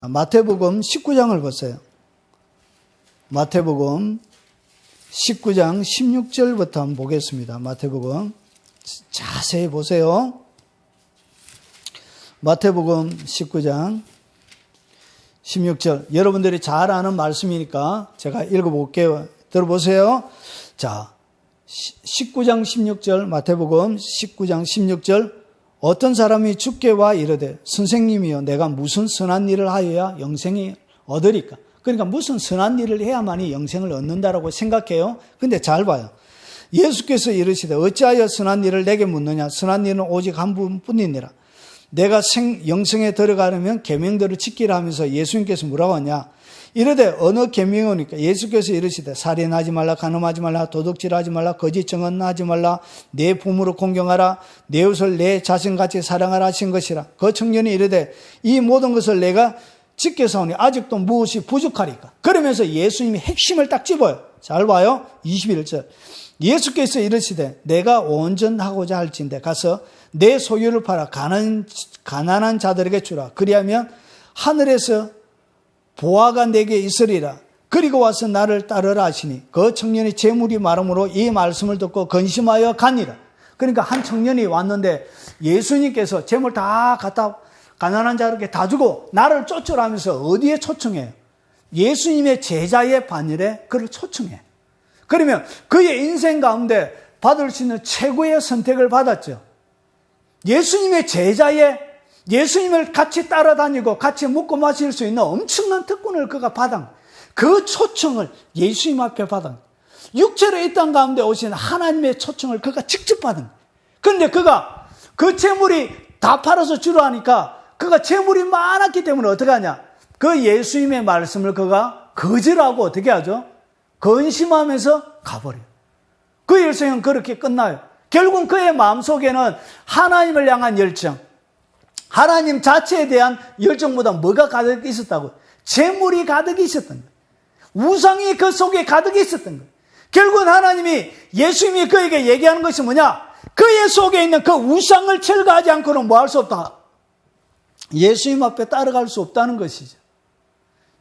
마태복음 19장을 보세요. 마태복음 19장 16절부터 한번 보겠습니다. 마태복음 자세히 보세요. 마태복음 19장 16절. 여러분들이 잘 아는 말씀이니까 제가 읽어볼게요. 들어보세요. 자, 19장 16절, 마태복음 19장 16절. 어떤 사람이 주께 와 이르되 선생님이여 내가 무슨 선한 일을 하여야 영생이 얻으리까? 그러니까 무슨 선한 일을 해야만이 영생을 얻는다라고 생각해요. 근데 잘 봐요. 예수께서 이르시되 어찌하여 선한 일을 내게 묻느냐? 선한 일은 오직 한 분뿐이니라. 내가 영생에 들어가려면 계명들을 지키라 하면서 예수님께서 뭐라고 하냐? 이르되 어느 계명이니까? 예수께서 이르시되 살인하지 말라, 간음하지 말라, 도둑질하지 말라, 거짓 증언하지 말라, 내 부모를 공경하라, 내 이웃을 내 자신같이 사랑하라 하신 것이라. 그 청년이 이르되 이 모든 것을 내가 지켜사오니 아직도 무엇이 부족하리까? 그러면서 예수님이 핵심을 딱 집어요. 잘 봐요. 21절. 예수께서 이르시되 내가 온전하고자 할진대 가서 내 소유를 팔아 가난한 자들에게 주라. 그리하면 하늘에서 보화가 내게 있으리라. 그리고 와서 나를 따르라 하시니 그 청년이 재물이 많음으로 이 말씀을 듣고 근심하여 가니라. 그러니까 한 청년이 왔는데 예수님께서 재물 다 갖다 가난한 자에게 다 주고 나를 쫓으라 하면서 어디에 초청해요? 예수님의 제자의 반열에 그를 초청해. 그러면 그의 인생 가운데 받을 수 있는 최고의 선택을 받았죠. 예수님의 제자의 예수님을 같이 따라다니고 같이 먹고 마실 수 있는 엄청난 특권을 그가 받은 그 초청을 예수님 앞에 받은 육체로 이 땅 가운데 오신 하나님의 초청을 그가 직접 받은. 그런데 그가 그 재물이 다 팔아서 주려 하니까 그가 재물이 많았기 때문에 어떻게 하냐? 그 예수님의 말씀을 그가 거절하고 어떻게 하죠? 근심하면서 가버려요. 그 일생은 그렇게 끝나요. 결국 그의 마음속에는 하나님을 향한 열정, 하나님 자체에 대한 열정보다 뭐가 가득 있었다고? 재물이 가득 있었던 거예요. 우상이 그 속에 가득 있었던 거예요. 결국은 하나님이, 예수님이 그에게 얘기하는 것이 뭐냐? 그의 속에 있는 그 우상을 철거하지 않고는 뭐 할 수 없다? 예수님 앞에 따라갈 수 없다는 것이죠.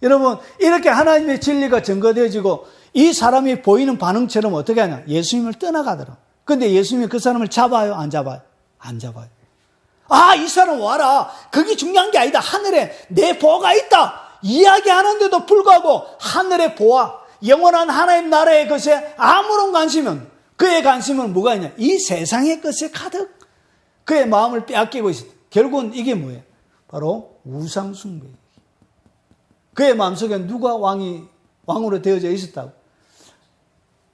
여러분, 이렇게 하나님의 진리가 증거되어지고 이 사람이 보이는 반응처럼 어떻게 하냐? 예수님을 떠나가더라. 근데 예수님이 그 사람을 잡아요? 안 잡아요? 안 잡아요. 아, 이 사람 와라. 그게 중요한 게 아니다. 하늘에 내 보화가 있다. 이야기하는데도 불구하고 하늘의 보화, 영원한 하나님 나라의 것에 아무런 관심은, 그의 관심은 뭐가 있냐? 이 세상의 것에 가득 그의 마음을 빼앗기고 있었다. 결국은 이게 뭐예요? 바로 우상 숭배. 그의 마음속에 누가 왕으로 되어져 있었다고?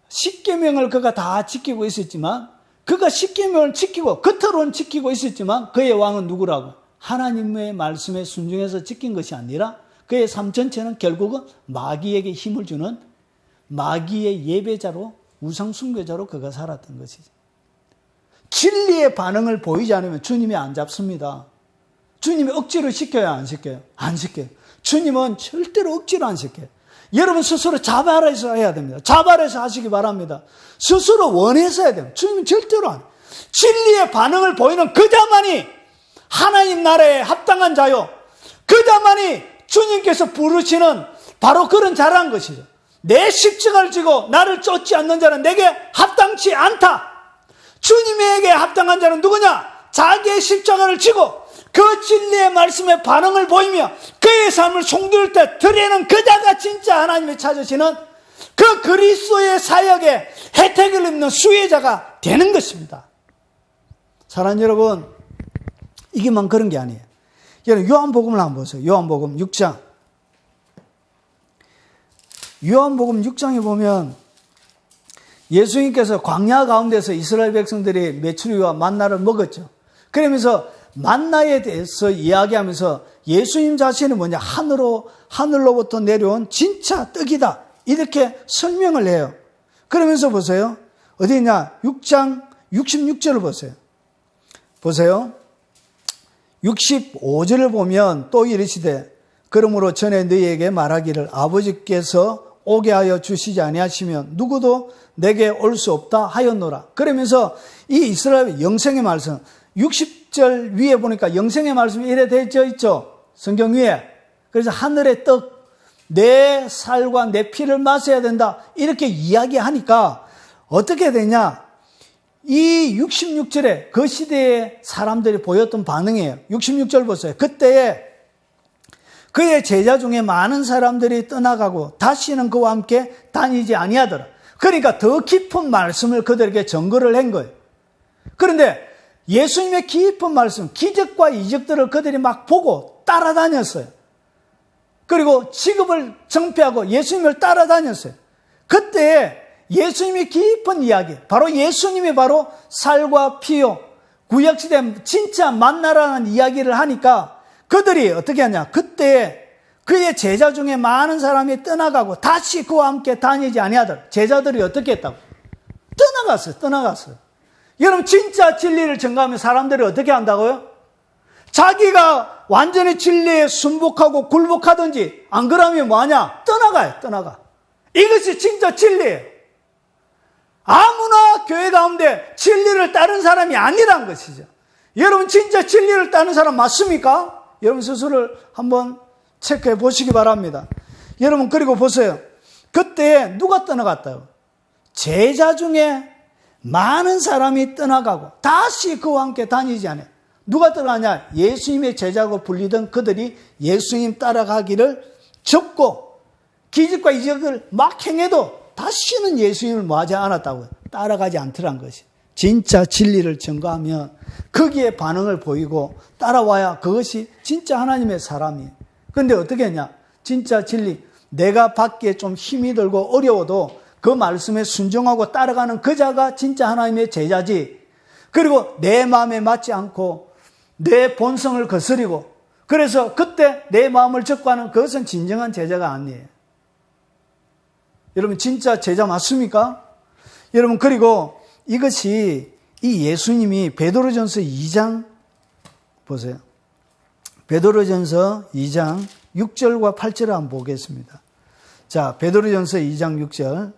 십계명을 그가 다 지키고 있었지만, 그가 십계명을 지키고 겉으로는 지키고 있었지만 그의 왕은 누구라고? 하나님의 말씀에 순종해서 지킨 것이 아니라 그의 삶 전체는 결국은 마귀에게 힘을 주는 마귀의 예배자로, 우상 숭배자로 그가 살았던 것이죠. 진리의 반응을 보이지 않으면 주님이 안 잡습니다. 주님이 억지로 시켜야 안 시켜요? 안 시켜요. 주님은 절대로 억지로 안 시켜요. 여러분 스스로 자발해서 해야 됩니다. 자발해서 하시기 바랍니다. 스스로 원해서 해야 됩니다. 주님은 절대로 안 해요. 진리의 반응을 보이는 그자만이 하나님 나라에 합당한 자요. 그자만이 주님께서 부르시는 바로 그런 자라는 것이죠. 내 십자가를 지고 나를 쫓지 않는 자는 내게 합당치 않다. 주님에게 합당한 자는 누구냐? 자기의 십자가를 지고 그 진리의 말씀에 반응을 보이며 그의 삶을 송두릴 때 드리는 그자가 진짜 하나님이 찾으시는 그 그리스도의 사역에 혜택을 입는 수혜자가 되는 것입니다. 사랑하는 여러분, 이게만 그런 게 아니에요. 여러분 요한복음을 한번 보세요. 요한복음 6장. 요한복음 6장에 보면 예수님께서 광야 가운데서 이스라엘 백성들이 메추리와 만나를 먹었죠. 그러면서 만나에 대해서 이야기하면서 예수님 자신은 뭐냐? 하늘로부터 내려온 진짜 떡이다. 이렇게 설명을 해요. 그러면서 보세요. 어디 있냐? 6장 66절을 보세요. 보세요. 65절을 보면 또 이르시되 그러므로 전에 너희에게 말하기를 아버지께서 오게 하여 주시지 아니하시면 누구도 내게 올 수 없다 하였노라. 그러면서 이 이스라엘 영생의 말씀 60절 위에 보니까 영생의 말씀이 이래 되어 있죠. 성경 위에. 그래서 하늘의 떡, 내 살과 내 피를 마셔야 된다. 이렇게 이야기하니까 어떻게 되냐? 이 66절에 그 시대의 사람들이 보였던 반응이에요. 66절 보세요. 그때에 그의 제자 중에 많은 사람들이 떠나가고 다시는 그와 함께 다니지 아니하더라. 그러니까 더 깊은 말씀을 그들에게 전거를 한 거예요. 그런데 예수님의 깊은 말씀, 기적과 이적들을 그들이 막 보고 따라다녔어요. 그리고 직업을 정패하고 예수님을 따라다녔어요. 그때 예수님이 깊은 이야기, 바로 예수님이 바로 살과 피요, 구약시대 진짜 만나라는 이야기를 하니까 그들이 어떻게 하냐? 그때 그의 제자 중에 많은 사람이 떠나가고 다시 그와 함께 다니지 아니하더라. 제자들이 어떻게 했다고? 떠나갔어요. 여러분, 진짜 진리를 전가하면 사람들이 어떻게 한다고요? 자기가 완전히 진리에 순복하고 굴복하든지, 안 그러면 뭐하냐? 떠나가. 이것이 진짜 진리예요. 아무나 교회 가운데 진리를 따른 사람이 아니란 것이죠. 여러분, 진짜 진리를 따른 사람 맞습니까? 여러분 스스로를 한번 체크해 보시기 바랍니다. 여러분, 그리고 보세요. 그때 누가 떠나갔다요? 제자 중에 많은 사람이 떠나가고 다시 그와 함께 다니지 않아요. 누가 떠나가냐? 예수님의 제자고 불리던 그들이 예수님 따라가기를 접고 기적과 이적을 막 행해도 다시는 예수님을 뭐하지 않았다고요. 따라가지 않더란 것이. 진짜 진리를 전가하면 거기에 반응을 보이고 따라와야 그것이 진짜 하나님의 사람이에요. 그런데 어떻게 했냐? 진짜 진리, 내가 받기에 좀 힘이 들고 어려워도 그 말씀에 순종하고 따라가는 그 자가 진짜 하나님의 제자지. 그리고 내 마음에 맞지 않고 내 본성을 거스리고 그래서 그때 내 마음을 적고하는 그것은 진정한 제자가 아니에요. 여러분, 진짜 제자 맞습니까? 여러분, 그리고 이것이 이 예수님이 베드로전서 2장 보세요. 베드로전서 2장 6절과 8절을 한번 보겠습니다. 자, 베드로전서 2장 6절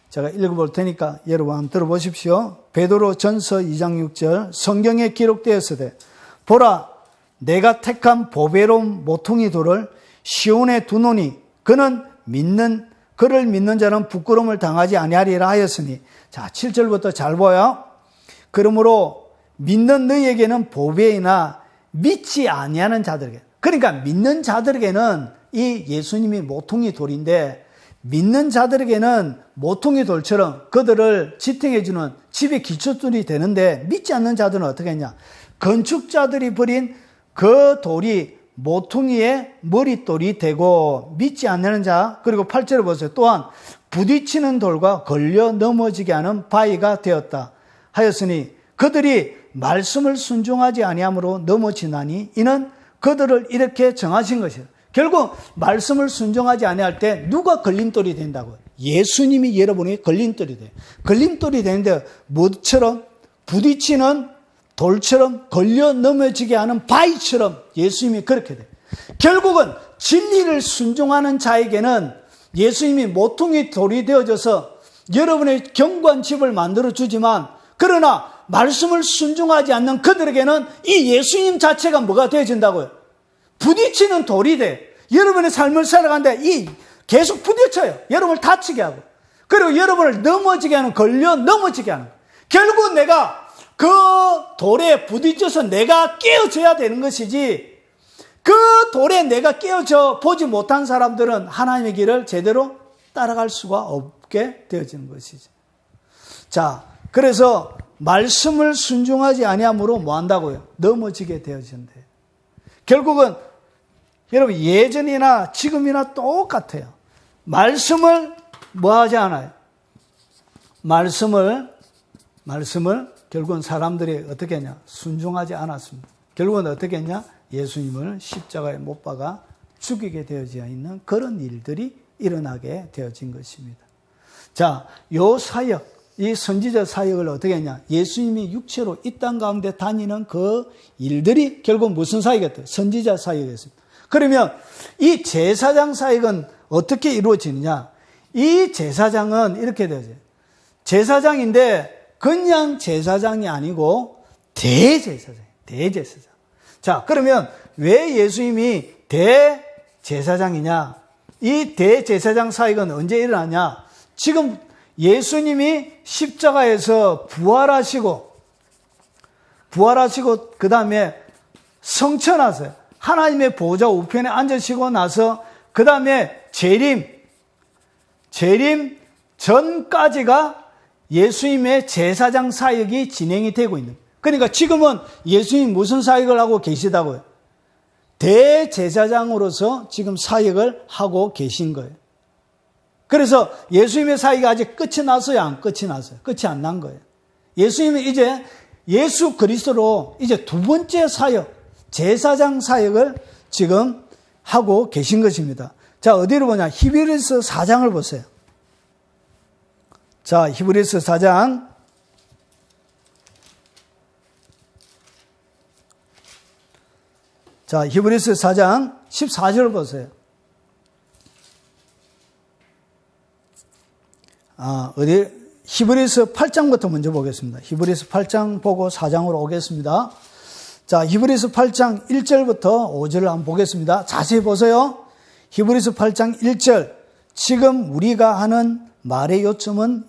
제가 읽어볼 테니까 여러분 한번 들어보십시오. 베드로전서 2장 6절 성경에 기록되었으되 보라, 내가 택한 보배로운 모퉁이 돌을 시온에 두노니 그를 믿는 자는 부끄러움을 당하지 아니하리라 하였으니. 자, 7절부터 잘 보여. 그러므로 믿는 너희에게는 보배이나 믿지 아니하는 자들에게, 그러니까 믿는 자들에게는 이 예수님이 모퉁이 돌인데 믿는 자들에게는 모퉁이 돌처럼 그들을 지탱해주는 집의 기초돌이 되는데 믿지 않는 자들은 어떻게 했냐? 건축자들이 버린 그 돌이 모퉁이의 머릿돌이 되고 믿지 않는 자. 그리고 8절을 보세요. 또한 부딪히는 돌과 걸려 넘어지게 하는 바위가 되었다 하였으니 그들이 말씀을 순종하지 아니함으로 넘어지나니 이는 그들을 이렇게 정하신 것이에요. 결국 말씀을 순종하지 아니할 때 누가 걸림돌이 된다고요? 예수님이 여러분이 걸림돌이 돼요. 걸림돌이 되는데 뭐처럼? 부딪히는 돌처럼 걸려 넘어지게 하는 바위처럼 예수님이 그렇게 돼요. 결국은 진리를 순종하는 자에게는 예수님이 모퉁이 돌이 되어져서 여러분의 견고한 집을 만들어주지만 그러나 말씀을 순종하지 않는 그들에게는 이 예수님 자체가 뭐가 되어진다고요? 부딪히는 돌이 돼. 여러분의 삶을 살아가는데 계속 부딪혀요. 여러분을 다치게 하고. 그리고 여러분을 넘어지게 하는, 걸려 넘어지게 하는. 결국 내가 그 돌에 부딪혀서 내가 깨어져야 되는 것이지, 그 돌에 내가 깨어져 보지 못한 사람들은 하나님의 길을 제대로 따라갈 수가 없게 되어지는 것이죠. 자, 그래서 말씀을 순종하지 아니함으로 뭐 한다고요? 넘어지게 되어진대요. 결국은 여러분 예전이나 지금이나 똑같아요. 말씀을 뭐 하지 않아요? 말씀을 결국은 사람들이 어떻게 했냐? 순종하지 않았습니다. 결국은 어떻게 했냐? 예수님을 십자가에 못 박아 죽이게 되어져 있는 그런 일들이 일어나게 되어진 것입니다. 자, 요 사역, 이 선지자 사역을 어떻게 했냐? 예수님이 육체로 이 땅 가운데 다니는 그 일들이 결국 무슨 사역이었대요? 선지자 사역이었습니다. 그러면 이 제사장 사역은 어떻게 이루어지느냐? 이 제사장은 이렇게 되죠. 제사장인데 그냥 제사장이 아니고 대제사장. 자, 그러면 왜 예수님이 제사장이냐? 이 대제사장 사역은 언제 일어나냐? 지금 예수님이 십자가에서 부활하시고 그 다음에 성천하세요. 하나님의 보좌 우편에 앉으시고 나서 그 다음에 재림 전까지가 예수님의 제사장 사역이 진행이 되고 있는 거예요. 그러니까 지금은 예수님이 무슨 사역을 하고 계시다고요? 대제사장으로서 지금 사역을 하고 계신 거예요. 그래서 예수님의 사역이 아직 끝이 났어요? 안 끝이 났어요? 끝이 안 난 거예요. 예수님은 이제 예수 그리스도로 이제 두 번째 사역, 제사장 사역을 지금 하고 계신 것입니다. 자, 어디로 보냐? 히브리서 4장을 보세요. 자, 히브리서 4장. 자, 히브리서 4장 14절 보세요. 히브리서 8장부터 먼저 보겠습니다. 히브리서 8장 보고 4장으로 오겠습니다. 자, 히브리서 8장 1절부터 5절을 한번 보겠습니다. 자세히 보세요. 히브리서 8장 1절. 지금 우리가 하는 말의 요점은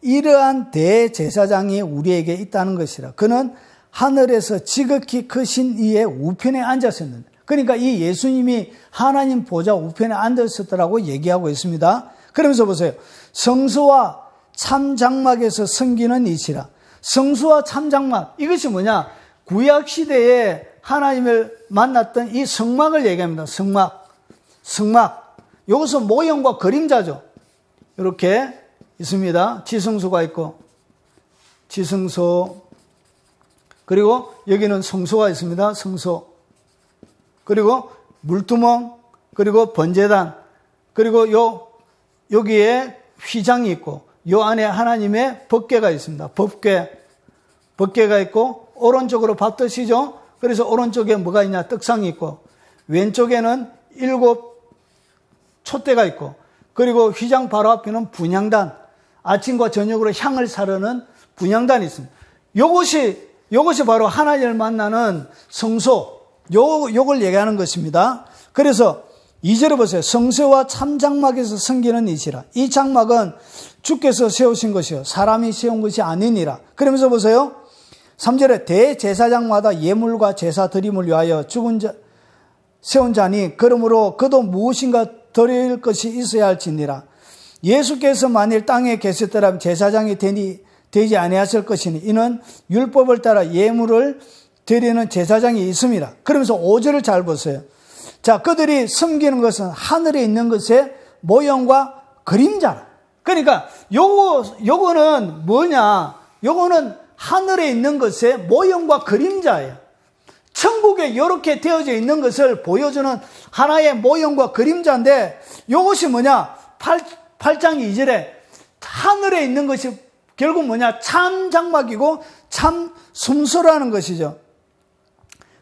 이러한 대제사장이 우리에게 있다는 것이라. 그는 하늘에서 지극히 크신 이의 우편에 앉았었는데, 그러니까 이 예수님이 하나님 보좌 우편에 앉았었더라고 얘기하고 있습니다. 그러면서 보세요. 성소와 참장막에서 섬기는 이시라. 성소와 참장막, 이것이 뭐냐? 구약 시대에 하나님을 만났던 이 성막을 얘기합니다. 성막. 여기서 모형과 그림자죠. 이렇게 있습니다. 지성소가 있고, 지성소. 그리고 여기는 성소가 있습니다. 성소. 그리고 물두멍, 그리고 번제단, 그리고 여기에 휘장이 있고, 요 안에 하나님의 법궤가 있습니다. 법궤가 있고, 오른쪽으로 밥 드시죠? 그래서 오른쪽에 뭐가 있냐? 떡상이 있고, 왼쪽에는 7 촛대가 있고, 그리고 휘장 바로 앞에는 분향단, 아침과 저녁으로 향을 사르는 분향단이 있습니다. 요것이 바로 하나님을 만나는 성소, 요걸 얘기하는 것입니다. 그래서 2절에 보세요. 성소와 참장막에서 섬기는 이시라. 이 장막은 주께서 세우신 것이요 사람이 세운 것이 아니니라. 그러면서 보세요. 3절에 대제사장마다 예물과 제사 드림을 위하여 세운 자니 그러므로 그도 무엇인가 드릴 것이 있어야 할지니라. 예수께서 만일 땅에 계셨더라면 제사장이 되지 아니하실 것이니 이는 율법을 따라 예물을 드리는 제사장이 있습니다. 그러면서 5절을 잘 보세요. 자, 그들이 섬기는 것은 하늘에 있는 것의 모형과 그림자라. 그러니까 요거는 뭐냐? 요거는 하늘에 있는 것의 모형과 그림자예요. 천국에 이렇게 되어져 있는 것을 보여주는 하나의 모형과 그림자인데, 요것이 뭐냐? 8장 2절에 하늘에 있는 것이 결국 뭐냐? 참 장막이고 참 숨소라는 것이죠.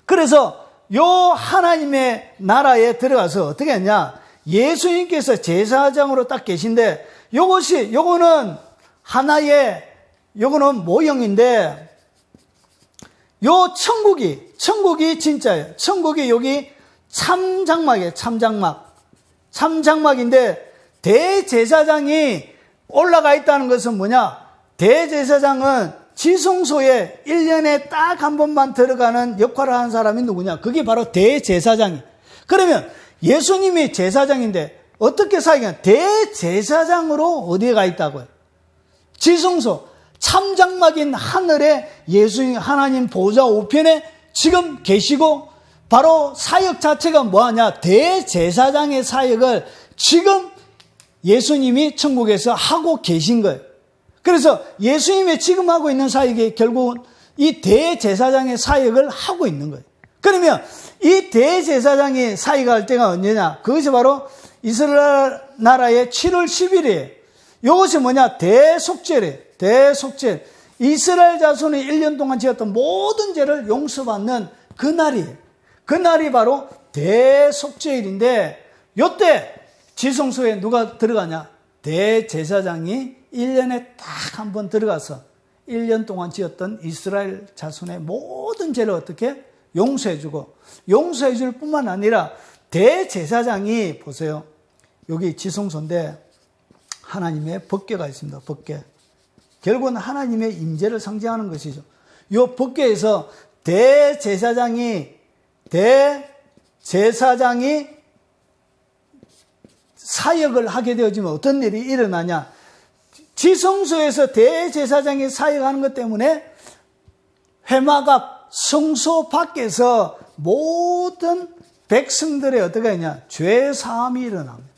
그래서 요 하나님의 나라에 들어가서 어떻게 했냐? 예수님께서 제사장으로 딱 계신데, 요거는 요거는 모형인데, 요 천국이 진짜예요. 천국이 여기 참장막이에요. 참장막인데, 대제사장이 올라가 있다는 것은 뭐냐? 대제사장은 지성소에 1년에 딱 한 번만 들어가는 역할을 하는 사람이 누구냐? 그게 바로 대제사장이에요. 그러면 예수님이 제사장인데 어떻게 사역하냐? 대제사장으로 어디에 가 있다고요? 지성소, 참장막인 하늘에 예수님 하나님 보좌 우편에 지금 계시고, 바로 사역 자체가 뭐하냐? 대제사장의 사역을 지금 예수님이 천국에서 하고 계신 거예요. 그래서 예수님이 지금 하고 있는 사역이 결국은 이 대제사장의 사역을 하고 있는 거예요. 그러면 이 대제사장이 사역할 때가 언제냐? 그것이 바로 이스라엘 나라의 7월 10일이에요. 이것이 뭐냐? 대속죄래요. 대속죄. 이스라엘 자손이 1년 동안 지었던 모든 죄를 용서받는 그 날이에요. 그 날이 바로 대속죄일인데, 요때 지성소에 누가 들어가냐? 대제사장이 1년에 딱 한 번 들어가서 1년 동안 지었던 이스라엘 자손의 모든 죄를 어떻게? 용서해주고, 용서해줄 뿐만 아니라 대제사장이 보세요. 여기 지성소인데 하나님의 법궤가 있습니다. 법궤. 결국은 하나님의 임재를 상징하는 것이죠. 이 법궤에서 대제사장이 사역을 하게 되어지면 어떤 일이 일어나냐. 지성소에서 대제사장이 사역하는 것 때문에 회막 성소 밖에서 모든 백성들의 어떻게 하냐, 죄사함이 일어납니다.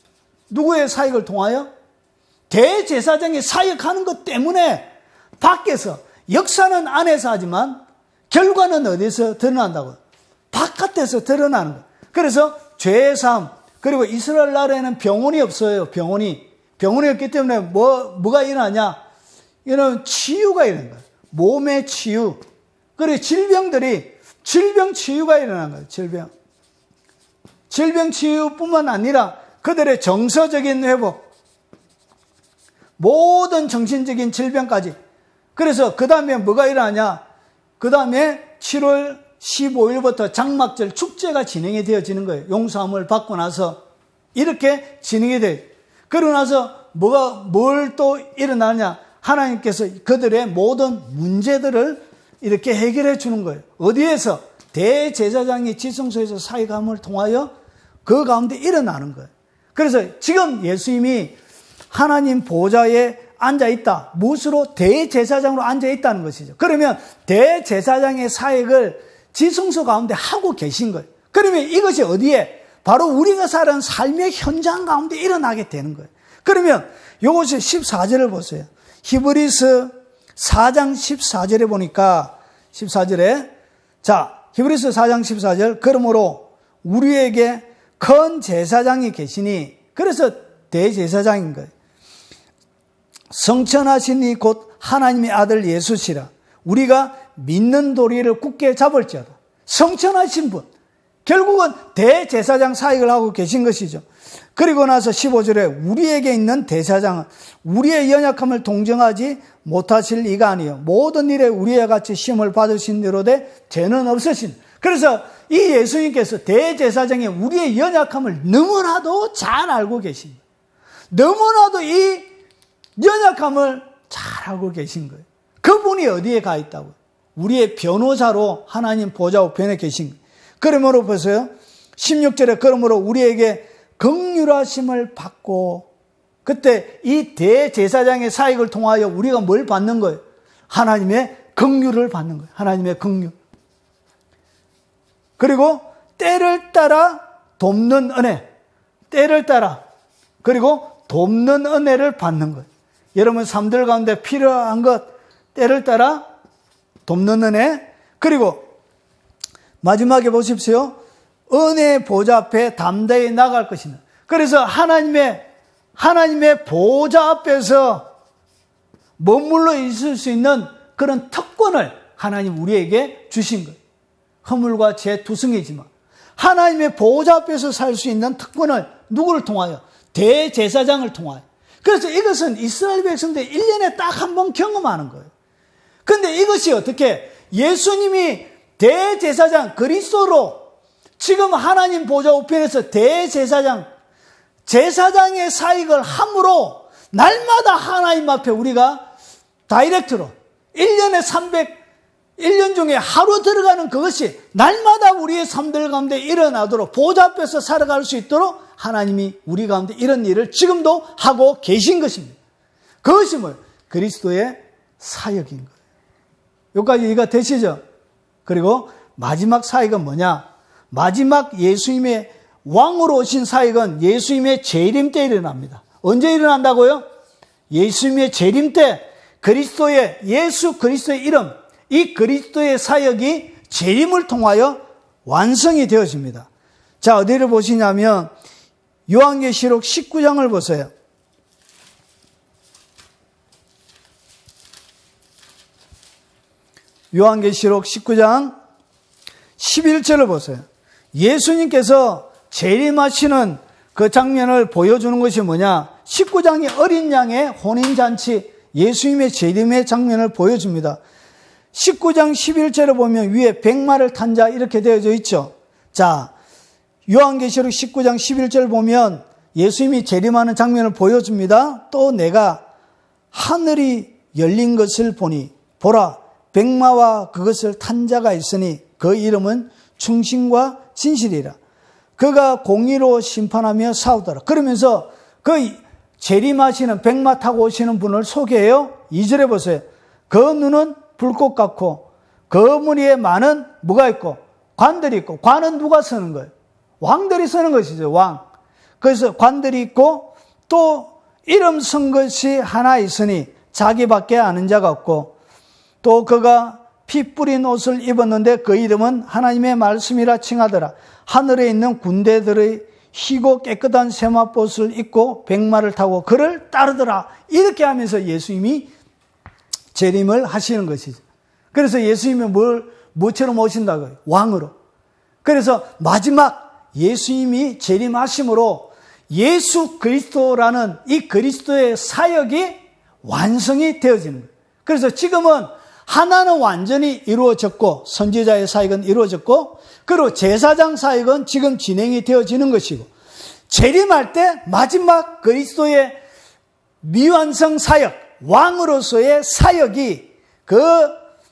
누구의 사역을 통하여? 대제사장이 사역하는 것 때문에 밖에서, 역사는 안에서 하지만 결과는 어디서 드러난다고요? 바깥에서 드러나는 거예요. 그래서 죄사함, 그리고 이스라엘 나라에는 병원이 없어요. 병원이 없기 때문에 뭐가 일어나냐? 이런 치유가 일어나는 거예요. 몸의 치유. 그리고 질병 치유가 일어나는 거예요. 질병 치유뿐만 아니라 그들의 정서적인 회복, 모든 정신적인 질병까지. 그래서 그 다음에 뭐가 일어나냐? 그 다음에 7월 15일부터 장막절 축제가 진행이 되어지는 거예요. 용서함을 받고 나서 이렇게 진행이 돼요. 그러고 나서 뭘 또 일어나냐? 하나님께서 그들의 모든 문제들을 이렇게 해결해 주는 거예요. 어디에서? 대제사장이 지성소에서 사역함을 통하여 그 가운데 일어나는 거예요. 그래서 지금 예수님이 하나님 보좌에 앉아있다. 무엇으로? 대제사장으로 앉아있다는 것이죠. 그러면 대제사장의 사역을 지성소 가운데 하고 계신 거예요. 그러면 이것이 어디에? 바로 우리가 사는 삶의 현장 가운데 일어나게 되는 거예요. 그러면 이것이 14절을 보세요. 히브리서 4장 14절에 보니까 14절에 히브리서 4장 14절 그러므로 우리에게 큰 제사장이 계시니, 그래서 대제사장인 거예요. 성천하신 이 곧 하나님의 아들 예수시라. 우리가 믿는 도리를 굳게 잡을지어다. 성천하신 분, 결국은 대제사장 사역을 하고 계신 것이죠. 그리고 나서 15절에 우리에게 있는 대제사장은 우리의 연약함을 동정하지 못하실 이가 아니요 모든 일에 우리와 같이 시험을 받으신 대로되 죄는 없으신. 그래서 이 예수님께서 대제사장이 우리의 연약함을 너무나도 잘 알고 계십니다. 너무나도 이 연약함을 잘 알고 계신 거예요. 그분이 어디에 가 있다고요? 우리의 변호사로 하나님 보좌 우편에 계신 거예요. 그러므로 보세요. 16절에 그러므로 우리에게 긍휼하심을 받고, 그때 이 대제사장의 사역을 통하여 우리가 뭘 받는 거예요? 하나님의 긍휼을 받는 거예요. 하나님의 긍휼. 그리고 때를 따라 돕는 은혜. 때를 따라. 그리고 돕는 은혜를 받는 거예요. 여러분 삶들 가운데 필요한 것, 때를 따라 돕는 은혜. 그리고 마지막에 보십시오. 은혜의 보좌 앞에 담대히 나갈 것이다. 그래서 하나님의 보좌 앞에서 머물러 있을 수 있는 그런 특권을 하나님 우리에게 주신 거예요. 허물과 죄 두성이지만 하나님의 보좌 앞에서 살 수 있는 특권을 누구를 통하여? 대제사장을 통하여. 그래서 이것은 이스라엘 백성들이 1년에 딱 한 번 경험하는 거예요. 그런데 이것이 어떻게? 예수님이 대제사장 그리스도로 지금 하나님 보좌 우편에서 제사장의 사역을 함으로 날마다 하나님 앞에 우리가 다이렉트로 1년 중에 하루 들어가는 그것이 날마다 우리의 삶들 가운데 일어나도록 보좌 앞에서 살아갈 수 있도록 하나님이 우리 가운데 이런 일을 지금도 하고 계신 것입니다. 그것이 뭐예요? 그리스도의 사역인 거예요. 여기까지 이해가 되시죠? 그리고 마지막 사역은 뭐냐? 마지막 예수님의 왕으로 오신 사역은 예수님의 재림 때 일어납니다. 언제 일어난다고요? 예수님의 재림 때 예수 그리스도의 이름, 이 그리스도의 사역이 재림을 통하여 완성이 되어집니다. 자, 어디를 보시냐면 요한계시록 19장을 보세요. 요한계시록 19장 11절을 보세요. 예수님께서 재림하시는 그 장면을 보여주는 것이 뭐냐? 19장이 어린 양의 혼인잔치, 예수님의 재림의 장면을 보여줍니다. 19장 11절에 보면 위에 백마를 탄 자 이렇게 되어져 있죠. 자, 요한계시록 19장 11절 보면 예수님이 재림하는 장면을 보여줍니다. 또 내가 하늘이 열린 것을 보니 보라 백마와 그것을 탄 자가 있으니 그 이름은 충신과 진실이라. 그가 공의로 심판하며 싸우더라. 그러면서 그 재림하시는 백마 타고 오시는 분을 소개해요. 2절에 보세요. 그 눈은 불꽃 같고 그 무리에 많은 뭐가 있고 관들이 있고, 관은 누가 쓰는 거예요? 왕들이 쓰는 것이죠. 왕. 그래서 관들이 있고 또 이름 쓴 것이 하나 있으니 자기밖에 아는 자가 없고, 또 그가 피 뿌린 옷을 입었는데 그 이름은 하나님의 말씀이라 칭하더라. 하늘에 있는 군대들의 희고 깨끗한 세마포옷을 입고 백마를 타고 그를 따르더라. 이렇게 하면서 예수님이 재림을 하시는 것이죠. 그래서 예수님이 뭐처럼 오신다고요? 왕으로. 그래서 마지막 예수님이 재림하심으로 예수 그리스도라는 이 그리스도의 사역이 완성이 되어지는 거예요. 그래서 지금은 하나는 완전히 이루어졌고, 선지자의 사역은 이루어졌고, 그리고 제사장 사역은 지금 진행이 되어지는 것이고, 재림할 때 마지막 그리스도의 미완성 사역, 왕으로서의 사역이 그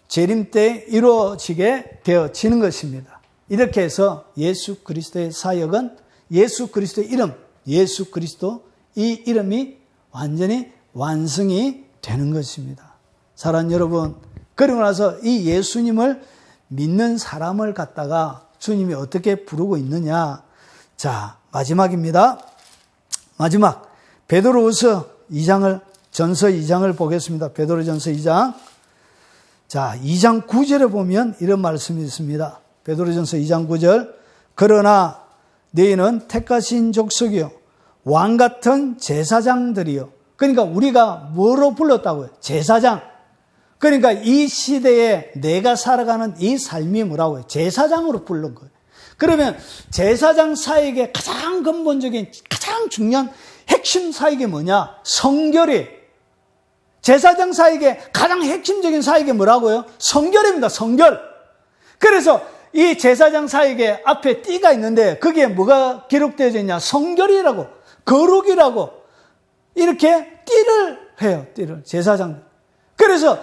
재림 때 이루어지게 되어지는 것입니다. 이렇게 해서 예수 그리스도의 사역은 예수 그리스도의 이름, 예수 그리스도 이 이름이 완전히 완성이 되는 것입니다. 사랑하는 여러분, 그리고 나서 이 예수님을 믿는 사람을 갖다가 주님이 어떻게 부르고 있느냐. 자, 마지막입니다. 마지막 베드로후서 2장을 전서 2장을 보겠습니다. 베드로전서 2장. 자, 2장 9절에 보면 이런 말씀이 있습니다. 베드로전서 2장 9절. 그러나 너희는 택하신 족속이요 왕 같은 제사장들이요. 그러니까 우리가 뭐로 불렀다고요? 제사장. 그러니까 이 시대에 내가 살아가는 이 삶이 뭐라고요? 제사장으로 부른 거예요. 그러면 제사장 사역의 가장 근본적인, 가장 중요한 핵심 사역이 뭐냐? 성결이에요. 제사장 사역의 가장 핵심적인 사역이 뭐라고요? 성결입니다. 성결. 그래서 이 제사장 사역의 앞에 띠가 있는데 거기에 뭐가 기록되어져 있냐? 성결이라고, 거룩이라고 이렇게 띠를 해요. 띠를. 제사장. 그래서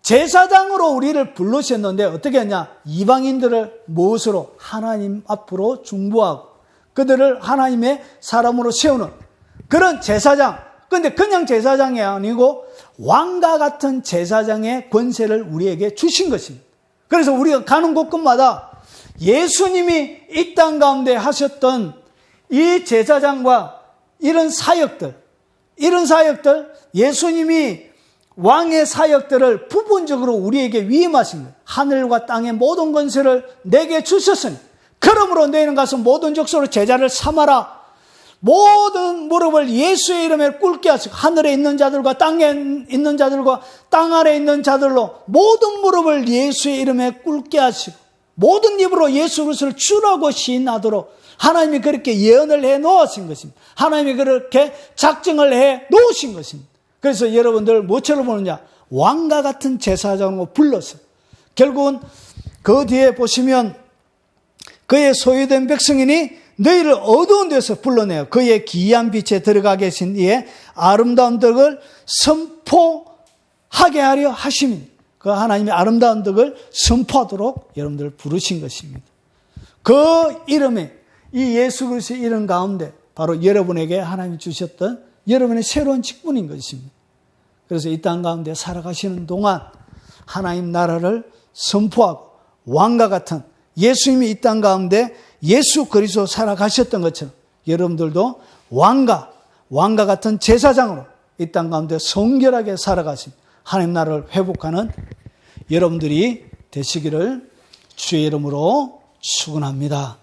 제사장으로 우리를 부르셨는데 어떻게 했냐? 이방인들을 무엇으로? 하나님 앞으로 중보하고 그들을 하나님의 사람으로 세우는 그런 제사장. 그런데 그냥 제사장이 아니고 왕과 같은 제사장의 권세를 우리에게 주신 것입니다. 그래서 우리가 가는 곳곳마다 예수님이 이 땅 가운데 하셨던 이 제사장과 이런 사역들, 예수님이 왕의 사역들을 부분적으로 우리에게 위임하신 거예요. 하늘과 땅의 모든 권세를 내게 주셨으니 그러므로 너희는 가서 모든 족속으로 제자를 삼아라. 모든 무릎을 예수의 이름에 꿇게 하시고 하늘에 있는 자들과 땅에 있는 자들과 땅 아래에 있는 자들로 모든 무릎을 예수의 이름에 꿇게 하시고 모든 입으로 예수 그리스도를 주라고 시인하도록 하나님이 그렇게 예언을 해 놓으신 것입니다. 하나님이 그렇게 작정을 해 놓으신 것입니다. 그래서 여러분들 뭐처럼 보느냐? 왕과 같은 제사장으로 불렀어요. 결국은 그 뒤에 보시면 그의 소유된 백성이니 너희를 어두운 데서 불러내어 그의 기이한 빛에 들어가 계신 이의 아름다운 덕을 선포하게 하려 하심이니 그 하나님의 아름다운 덕을 선포하도록 여러분들을 부르신 것입니다. 그 이름에 이 예수 그리스도의 이름 가운데 바로 여러분에게 하나님이 주셨던 여러분의 새로운 직분인 것입니다. 그래서 이 땅 가운데 살아가시는 동안 하나님 나라를 선포하고 왕과 같은 예수님이 이 땅 가운데 예수 그리스도 살아가셨던 것처럼 여러분들도 왕과 같은 제사장으로 이 땅 가운데 성결하게 살아가신 하나님 나라를 회복하는 여러분들이 되시기를 주의 이름으로 축원합니다.